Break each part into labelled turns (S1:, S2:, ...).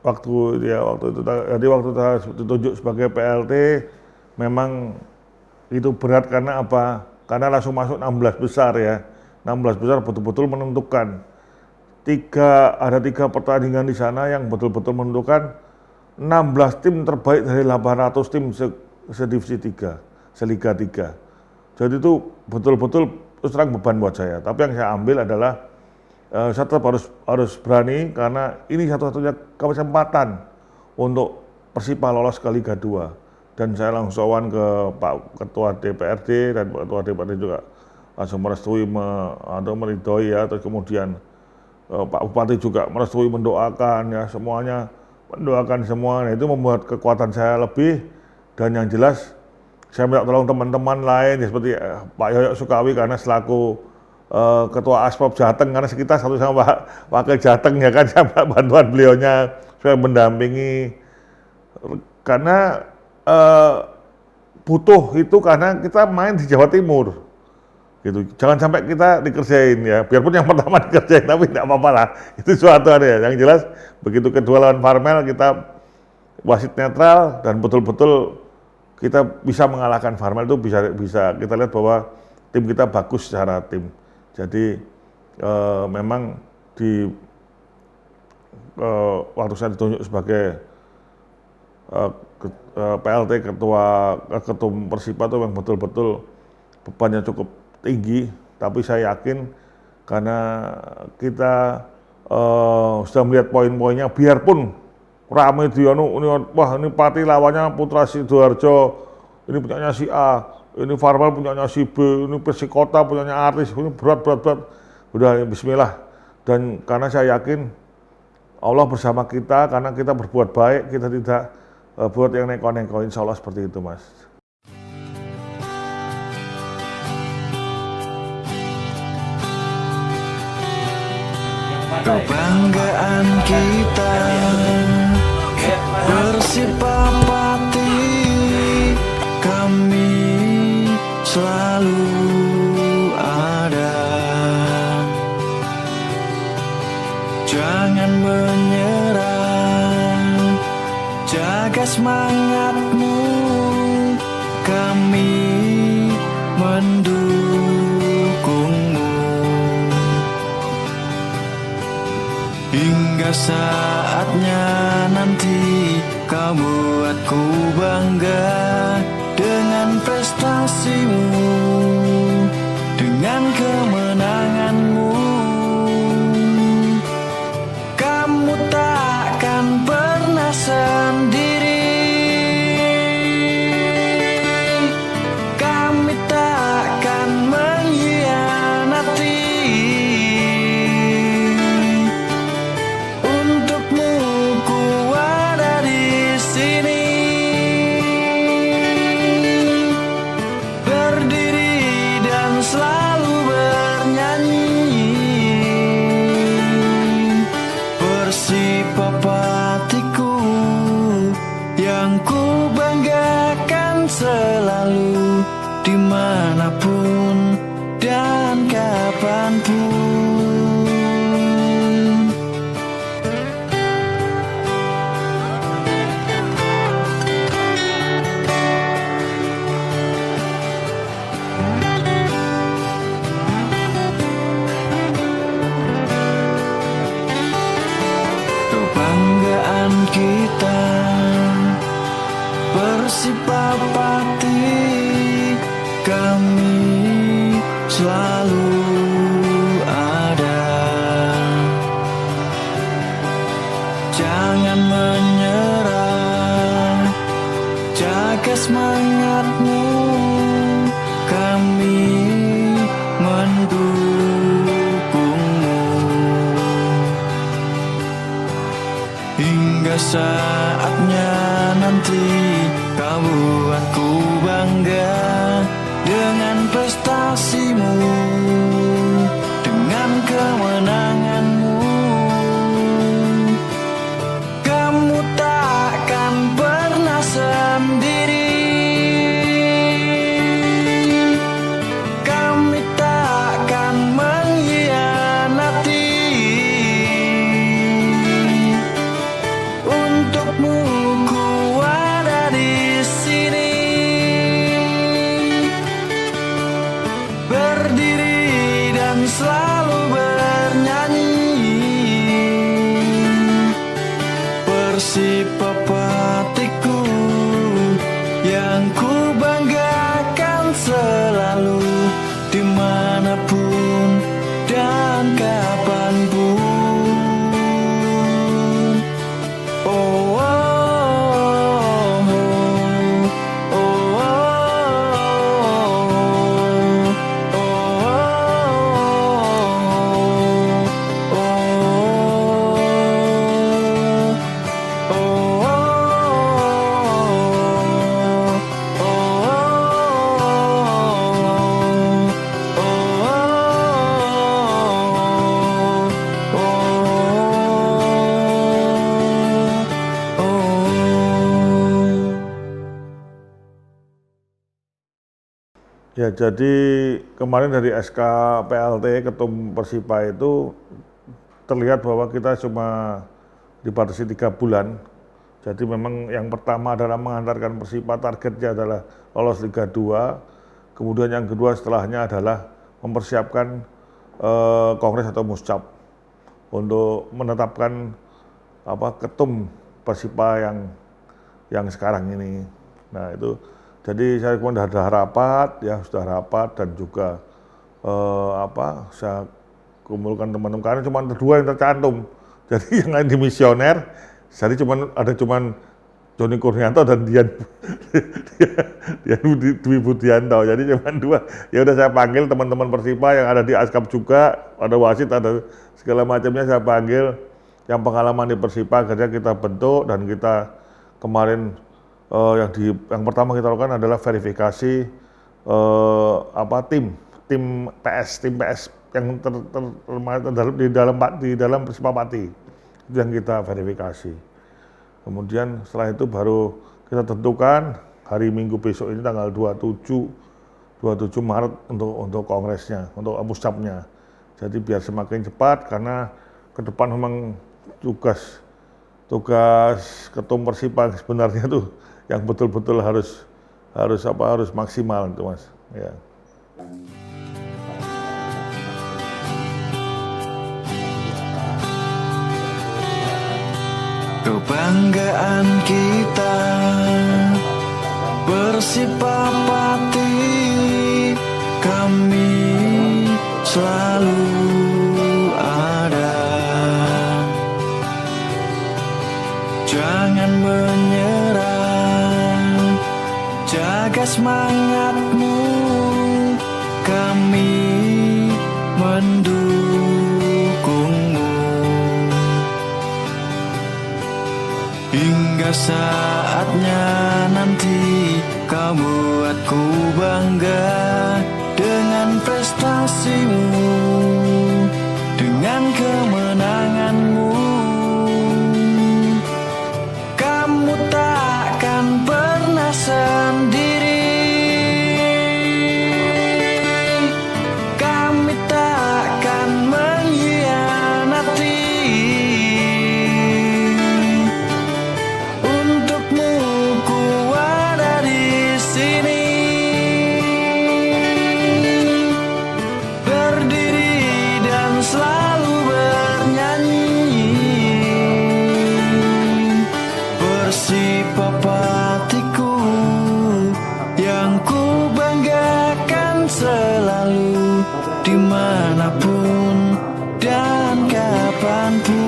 S1: waktu itu jadi waktu saya ditunjuk sebagai PLT memang itu berat karena apa? Karena langsung masuk 16 besar ya. 16 besar betul-betul menentukan. Ada 3 pertandingan di sana yang betul-betul menentukan 16 tim terbaik dari 800 tim sedivisi 3, seliga 3. Jadi itu betul-betul terus terang beban buat saya. Tapi yang saya ambil adalah saya tetap harus berani karena ini satu-satunya kesempatan untuk Persipa lolos ke Liga 2. Dan saya langsung sowan ke Pak Ketua DPRD dan Pak Ketua DPRD juga langsung merestui, meridhoi ya. Terus kemudian Pak Bupati juga merestui, mendoakan ya, semuanya mendoakan semua. Nah, itu membuat kekuatan saya lebih. Dan yang jelas saya minta tolong teman-teman lain ya, seperti Pak Yoyo Sukawi karena selaku Ketua Asprop Jateng, karena kita satu sama Pak Wakil Jateng ya kan, sama bantuan beliaunya supaya mendampingi karena butuh itu karena kita main di Jawa Timur gitu. Jangan sampai kita dikerjain ya, biarpun yang pertama dikerjain tapi tidak apa-apa lah, itu suatu ada ya. Yang jelas begitu kedua lawan Farmel kita wasit netral dan betul-betul kita bisa mengalahkan Farmel. Itu bisa kita lihat bahwa tim kita bagus secara tim. Jadi memang di waktu saya ditunjuk sebagai PLT ketum Persipa itu memang betul-betul bebannya cukup tinggi, tapi saya yakin karena kita sudah melihat poin-poinnya, biarpun ramai di wah ini Pati lawannya Putra Sidoarjo, ini punyanya si A, ini Farmel punyanya si B, ini Persikota punyanya Artis, ini berat. Udah bismillah. Dan karena saya yakin Allah bersama kita, karena kita berbuat baik, kita tidak buat yang neko-neko, insya Allah seperti itu, Mas.
S2: Kebanggaan kita Persipa Pati, kami selalu ada. Jangan menyerah, jaga semangatmu, kami mendukungmu hingga saatnya nanti kau buatku bangga dengan prestasimu, dengan kemenanganmu. Kamu takkan pernah sendiri, kami takkan mengkhianati. Untukmu ku ada di sini, berdiri dan selalu bernyanyi. Persipa Patiku yang ku banggakan selalu, dimanapun dan kapanpun. Kebanggaan kita Persipa Pati, kami selalu ada. Jangan menyerah, jaga semangatmu, kami mendukungmu hingga saatnya nanti kau buatku bangga dengan prestasimu, dengan kemenanganmu. Kamu takkan pernah sendiri, kami takkan mengkhianati. Persipapatiku yang ku banggakan selalu, dimanapun dan kapanpun. Oh, oh, oh, oh,
S1: Ya, jadi kemarin dari SK PLT Ketum Persipa itu terlihat bahwa kita cuma dibatasi 3 bulan. Jadi memang yang pertama adalah mengantarkan Persipa, targetnya adalah lolos Liga 2. Kemudian yang kedua setelahnya adalah mempersiapkan Kongres atau Muscap untuk menetapkan ketum Persipa yang sekarang ini. Nah itu, jadi saya kemudian sudah rapat dan juga saya kumpulkan teman-teman karena cuma 2 yang tercantum. Jadi yang lain dimisioner, jadi ada Joni Kurnianto dan Dian Dwi Budianto. Jadi cuma 2. Ya udah saya panggil teman-teman Persipa yang ada di Askap juga, ada wasit, ada segala macamnya saya panggil yang pengalaman di Persipa, akhirnya kita bentuk dan kita kemarin yang pertama kita lakukan adalah verifikasi tim PS yang terdalam di dalam Persipa Pati. Itu yang kita verifikasi. Kemudian setelah itu baru kita tentukan hari Minggu besok ini tanggal 27 Maret untuk kongresnya, untuk Muscapnya. Jadi biar semakin cepat karena ke depan memang tugas ketum Persipa sebenarnya tuh yang betul-betul harus maksimal itu, Mas. Ya.
S2: Kebanggaan kita Persipapati, kami selalu ada. Jangan menyerah, jaga semangatmu, kami mendukungmu. Hingga saatnya nanti kau buatku bangga dengan prestasimu, dengan kemenanganmu. Kamu takkan pernah sendiri, kami takkan mengkhianati. Untukmu ku ada di sini, berdiri dan selalu bernyanyi. Persipapatiku yang ku banggakan selalu, dimanapun dan kapanpun.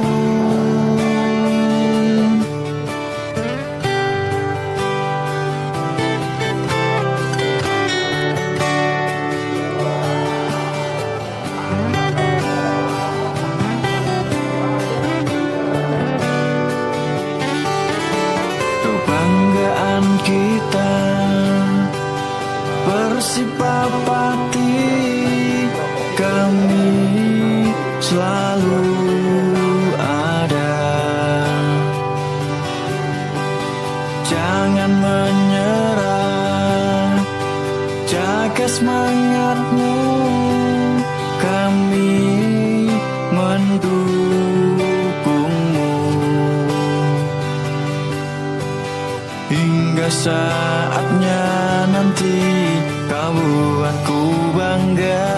S2: Kebanggaan kita Persipapati, kami selalu ada. Jangan menyerah, jaga semangatmu, kami mendukungmu. Hingga saatnya nanti kau buatku bangga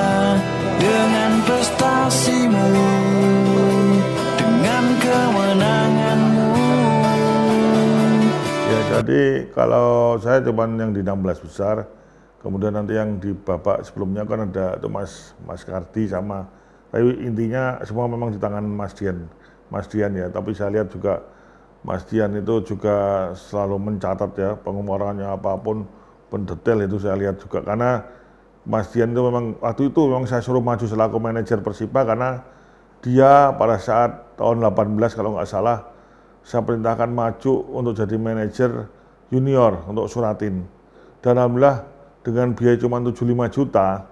S2: dengan prestasimu, dengan kemenanganmu.
S1: Jadi kalau saya cuman yang di 16 besar, kemudian nanti yang di babak sebelumnya kan ada itu Mas Kardi sama, tapi intinya semua memang di tangan Mas Dian ya. Tapi saya lihat juga Mas Dian itu juga selalu mencatat ya pengeluarannya apapun pendetail itu saya lihat juga, karena Mas Dian itu memang waktu itu memang saya suruh maju selaku manajer Persiba karena dia pada saat tahun 18 kalau nggak salah saya perintahkan maju untuk jadi manajer junior untuk Suratin. Dan alhamdulillah dengan biaya cuma 75 juta,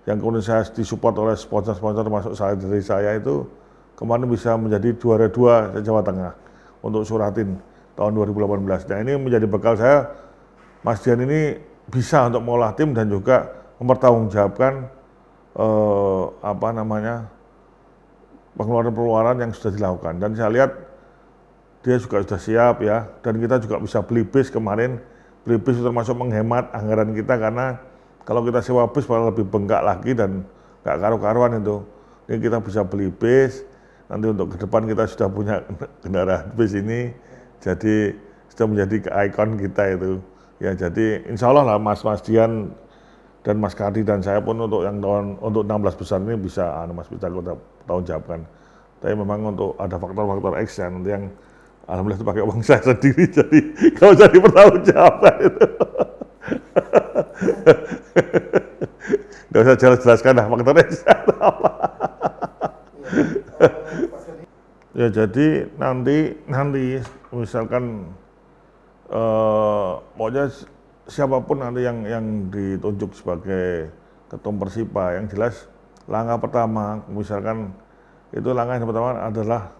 S1: yang kemudian saya disupport oleh sponsor-sponsor termasuk dari saya itu, kemarin bisa menjadi juara 2 Jawa Tengah untuk Suratin tahun 2018. Nah ini menjadi bekal saya, Mas Dian ini bisa untuk mengolah tim dan juga mempertanggungjawabkan pengeluaran-pengeluaran yang sudah dilakukan. Dan saya lihat dia juga sudah siap ya, dan kita juga bisa beli bis kemarin. Beli bis itu termasuk menghemat anggaran kita, karena kalau kita sewa bis malah lebih bengkak lagi dan nggak karu-karuan itu. Ini kita bisa beli bis, nanti untuk ke depan kita sudah punya kendaraan bis ini, jadi sudah menjadi ikon kita itu. Ya jadi insya Allah lah Mas Dian dan Mas Kardi dan saya pun untuk 16 besar ini bisa kita tahun jawabkan. Tapi memang untuk ada faktor-faktor X ya, nanti yang alhamdulillah itu pakai uang saya sendiri, jadi kalau jadi pertanggungjawabkan itu. Nggak usah jelaskan lah faktor X apa. Ya jadi nanti misalkan pokoknya siapapun nanti yang ditunjuk sebagai ketum Persiba, yang jelas langkah pertama misalkan itu langkah yang pertama adalah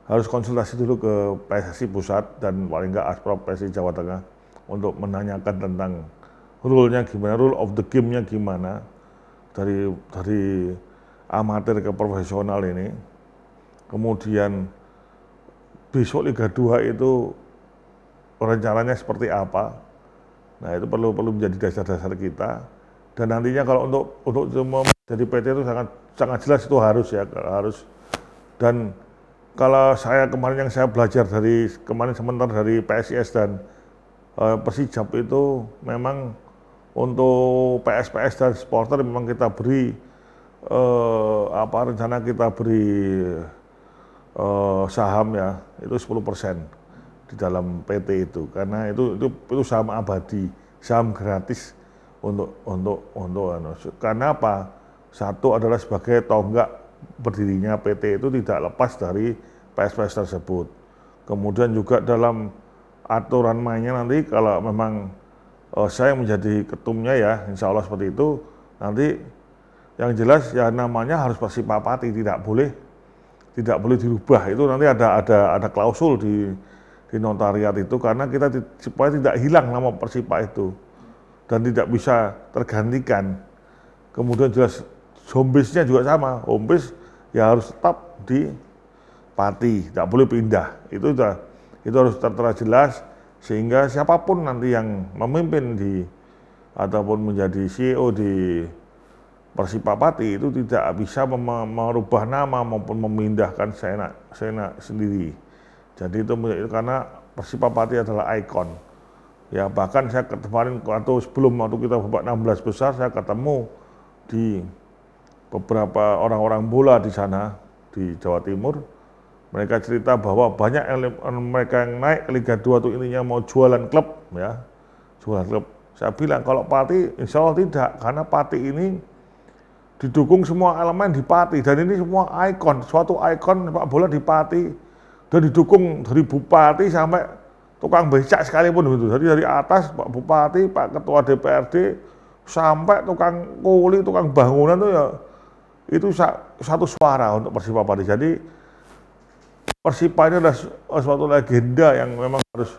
S1: harus konsultasi dulu ke PSSI Pusat dan paling nggak Asprop PSSI Jawa Tengah untuk menanyakan tentang rule-nya gimana, rule of the game-nya gimana dari amatir ke profesional ini. Kemudian besok Liga 2 itu rencananya seperti apa. Nah itu perlu menjadi dasar-dasar kita. Dan nantinya kalau untuk semua jadi PT itu sangat jelas itu harus. Dan kalau yang saya belajar dari kemarin sebentar dari PSIS dan Persijap itu memang untuk PS dan supporter memang kita beri rencana kita beri saham ya itu 10% di dalam PT itu, karena itu saham abadi, saham gratis untuk karena apa? Satu adalah sebagai tonggak berdirinya PT itu tidak lepas dari PS tersebut. Kemudian juga dalam aturan mainnya nanti kalau memang saya menjadi ketumnya ya, insya Allah seperti itu. Nanti yang jelas ya namanya harus Persiba Pati, tidak boleh dirubah. Itu nanti ada klausul di notariat itu, karena kita supaya tidak hilang nama Persiba itu dan tidak bisa tergantikan. Kemudian jelas home base-nya juga sama, home base ya harus tetap di Pati, tidak boleh pindah. Itu harus tertera jelas sehingga siapapun nanti yang memimpin ataupun menjadi CEO di Persiba Pati itu tidak bisa merubah nama maupun memindahkan seenak sendiri. Jadi itu karena Persiba Pati adalah ikon. Ya bahkan saya kemarin waktu kita babak 16 besar saya ketemu di beberapa orang-orang bola di sana di Jawa Timur. Mereka cerita bahwa banyak mereka yang naik ke Liga 2 itu intinya mau jualan klub ya. Jualan klub. Saya bilang kalau Pati insya Allah tidak, karena Pati ini didukung semua elemen di Pati dan ini semua ikon, suatu ikon sepak bola di Pati dan didukung dari Bupati sampai tukang becak sekalipun gitu. Jadi dari atas Pak Bupati, Pak Ketua DPRD sampai tukang kuli, tukang bangunan itu ya itu satu suara untuk Persiba Pati. Jadi Persiba ini adalah suatu legenda yang memang harus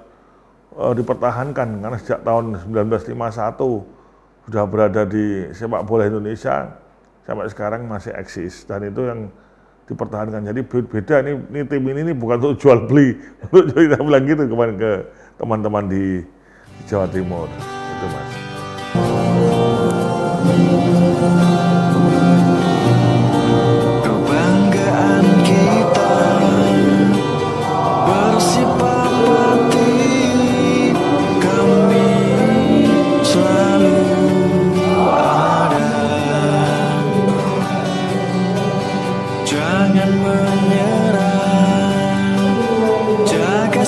S1: dipertahankan, karena sejak tahun 1951 sudah berada di sepak bola Indonesia sampai sekarang masih eksis, dan itu yang dipertahankan. Jadi beda ini tim ini bukan untuk jual beli, untuk kita bilang gitu kemarin ke teman-teman di Jawa Timur itu Mas.
S2: Kebanggaan kita Persiba Pati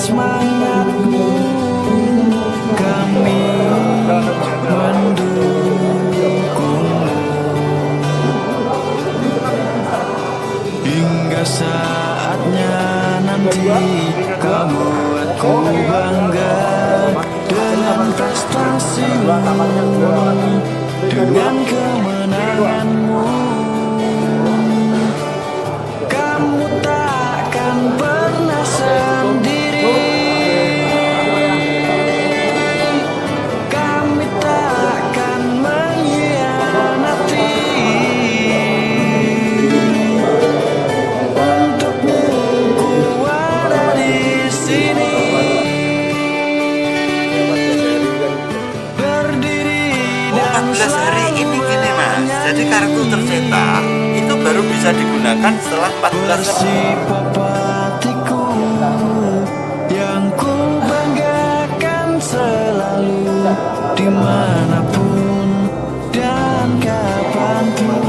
S2: semangatmu, kami mendukungmu hingga saatnya nanti kau buatku bangga dengan prestasimu, dengan kemenanganmu. Kamu takkan pernah sendiri, kami takkan mengkhianati. Untukmu ku ada di sini, berdiri dan
S3: 14 hari ini gini mas, jadi kartu tercetak itu baru bisa digunakan setelah 14 hari.
S2: Hatiku yang ku banggakan selalu, dimanapun dan kapanpun.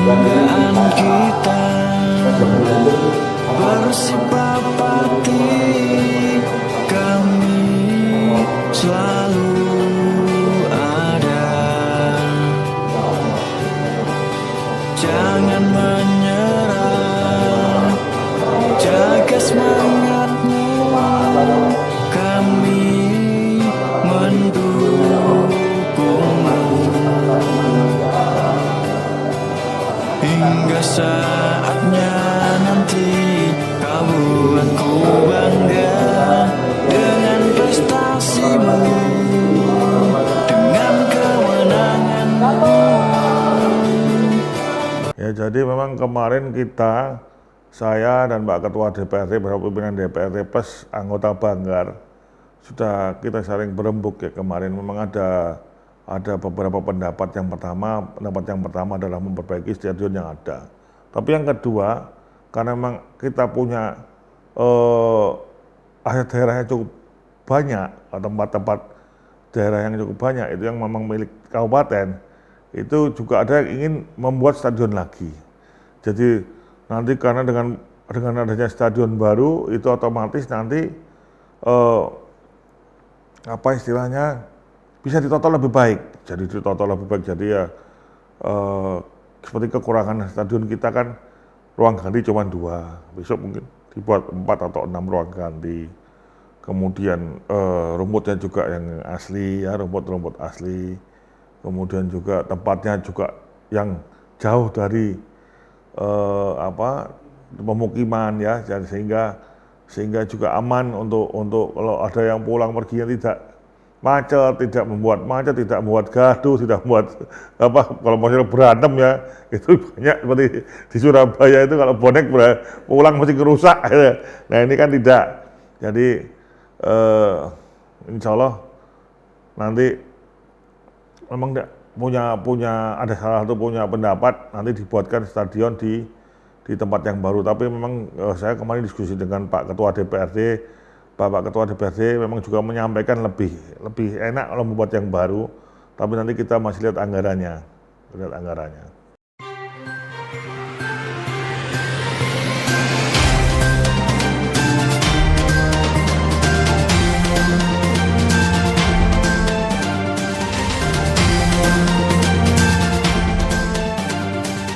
S2: Kebanggaan kita bersipapati, kami selalu ada. Jangan menyerah, jaga semangatmu, kami mendukungmu hingga saatnya nanti kau buatku bangga dengan prestasimu, dengan kemenanganmu.
S1: Ya, jadi memang kemarin saya dan Pak Ketua DPRD bersama pimpinan DPRD plus anggota Banggar sudah kita saling berembuk ya kemarin. Memang ada beberapa pendapat. Pendapat yang pertama adalah memperbaiki stadion yang ada. Tapi yang kedua, karena memang kita punya aset daerahnya cukup banyak, tempat-tempat daerah yang cukup banyak itu yang memang milik kabupaten, itu juga ada yang ingin membuat stadion lagi. Jadi nanti karena dengan adanya stadion baru itu otomatis nanti bisa ditata lebih baik. Jadi ya seperti kekurangan stadion kita kan ruang ganti cuma 2, besok mungkin dibuat 4 atau 6 ruang ganti. Kemudian rumputnya juga yang asli ya, rumput asli. Kemudian juga tempatnya juga yang jauh dari pemukiman ya, sehingga juga aman untuk kalau ada yang pulang perginya tidak macet, tidak membuat gaduh, tidak membuat kalau mau berantem ya, itu banyak seperti di Surabaya itu kalau bonek pulang mesti kerusak. Nah ini kan tidak. Jadi insya Allah nanti memang ada salah satu punya pendapat nanti dibuatkan stadion di tempat yang baru. Tapi memang saya kemarin diskusi dengan Pak Ketua DPRD, Bapak Ketua DPRD memang juga menyampaikan lebih enak kalau membuat yang baru. Tapi nanti kita masih lihat anggarannya.